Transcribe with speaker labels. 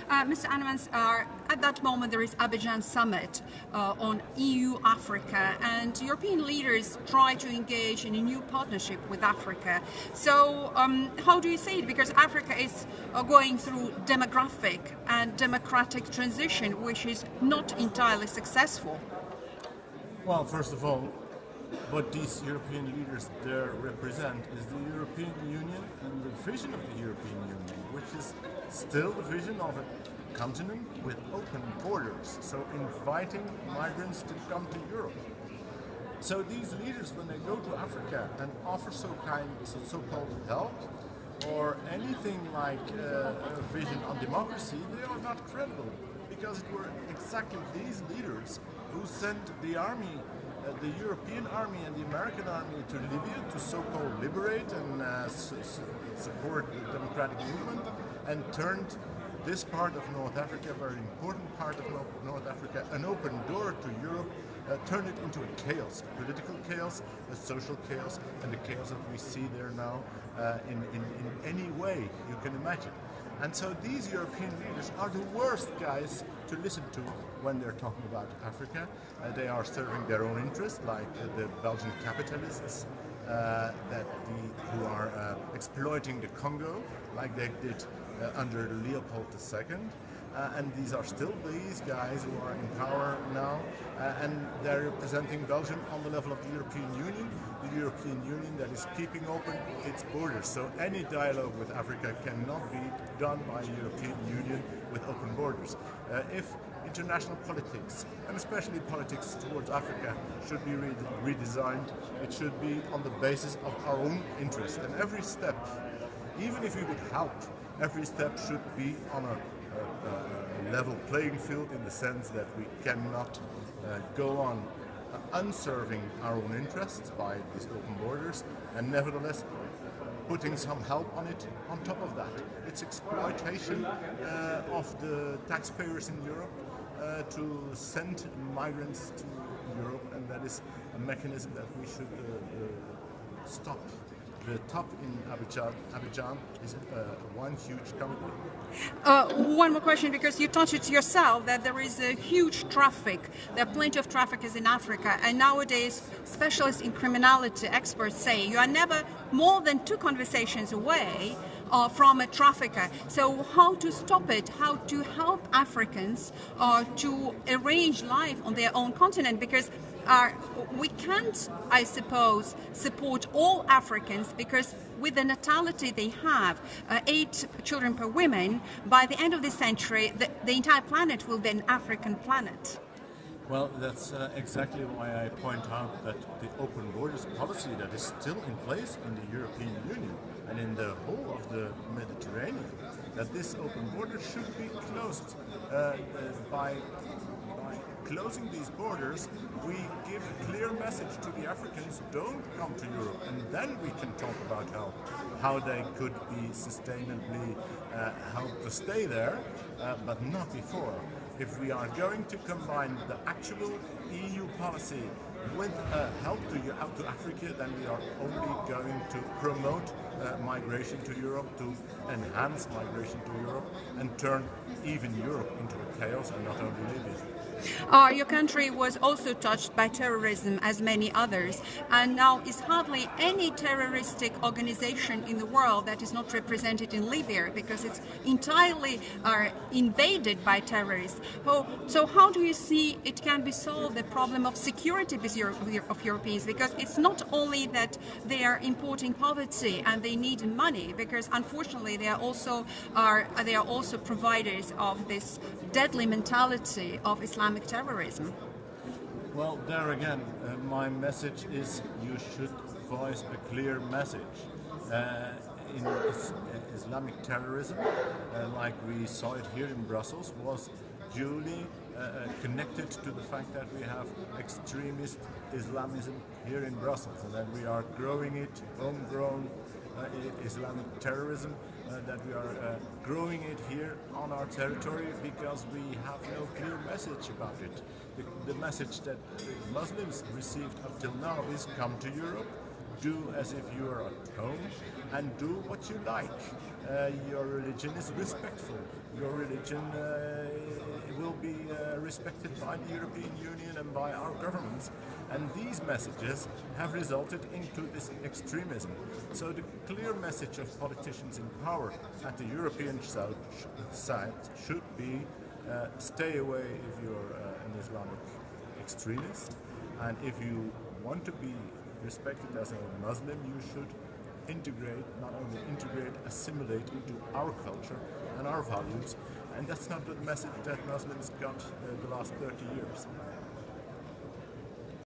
Speaker 1: Mr. Annemans, at that moment there is Abidjan Summit on EU-Africa, and European leaders try to engage in a new partnership with Africa. So how do you see it? Because Africa is going through demographic and democratic transition, which is not entirely successful.
Speaker 2: Well, first of all, what these European leaders there represent is the European Union and the vision of the European Union, which is still the vision of a continent with open borders, so inviting migrants to come to Europe. So these leaders, when they go to Africa and offer so-called help or anything like a vision on democracy, they are not credible, because it were exactly these leaders who sent the army, the European army and the American army to Libya to so-called liberate and support the democratic movement, and turned this part of North Africa, a very important part of North Africa, an open door to Europe, turned it into a chaos, a political chaos, a social chaos, and the chaos that we see there now in any way you can imagine. And so these European leaders are the worst guys to listen to when they're talking about Africa. They are serving their own interests, like the Belgian capitalists who are exploiting the Congo, like they did under Leopold II. And these are still these guys who are in power now, and they're representing Belgium on the level of the European Union that is keeping open its borders. So any dialogue with Africa cannot be done by the European Union with open borders. If international politics, and especially politics towards Africa, should be redesigned, it should be on the basis of our own interest. And every step, even if we would help, every step should be on a level playing field, in the sense that we cannot go on unserving our own interests by these open borders, and nevertheless putting some help on it on top of that. It's exploitation of the taxpayers in Europe to send migrants to Europe, and that is a mechanism that we should stop. The top in Abidjan is one huge company.
Speaker 1: One more question, because you touched it yourself, that there is a huge traffic. There are plenty of traffickers in Africa, and nowadays specialists in criminality, experts say you are never more than 2 conversations away from a trafficker. So how to stop it, how to help Africans to arrange life on their own continent, because we can't, I suppose, support all Africans, because with the natality they have, 8 children per woman, by the end of this century, the entire planet will be an African planet.
Speaker 2: Well, that's exactly why I point out that the open borders policy that is still in place in the European Union and in the whole of the Mediterranean, that this open border should be closed. By closing these borders, we give a clear message to the Africans: don't come to Europe, and then we can talk about how they could be sustainably helped to stay there, but not before. If we are going to combine the actual EU policy with help to Africa, then we are only going to promote migration to Europe, to enhance migration to Europe, and turn even Europe into a chaos, and not only Libya.
Speaker 1: Your country was also touched by terrorism, as many others, and now is hardly any terroristic organization in the world that is not represented in Libya, because it's entirely invaded by terrorists. So how do you see it can be solved, the problem of security of Europeans? Because it's not only that they are importing poverty and they need money, because unfortunately they are also providers of this deadly mentality of Islamic terrorism.
Speaker 2: Well, there again, my message is you should voice a clear message. In Islamic terrorism, like we saw it here in Brussels, was duly connected to the fact that we have extremist Islamism here in Brussels, and that we are growing it, homegrown Islamic terrorism, that we are growing it here on our territory because we have no clear message about it. The message that Muslims received up till now is: come to Europe, do as if you are at home, and do what you like. Your religion is respectful. your religion will be respected by the European Union and by our governments. And these messages have resulted into this extremism. So the clear message of politicians in power at the European side should be stay away if you're an Islamic extremist, and if you want to be respected as a Muslim, you should integrate, not only integrate, assimilate into our culture and our values, and that's not the message that Muslims got the last 30 years.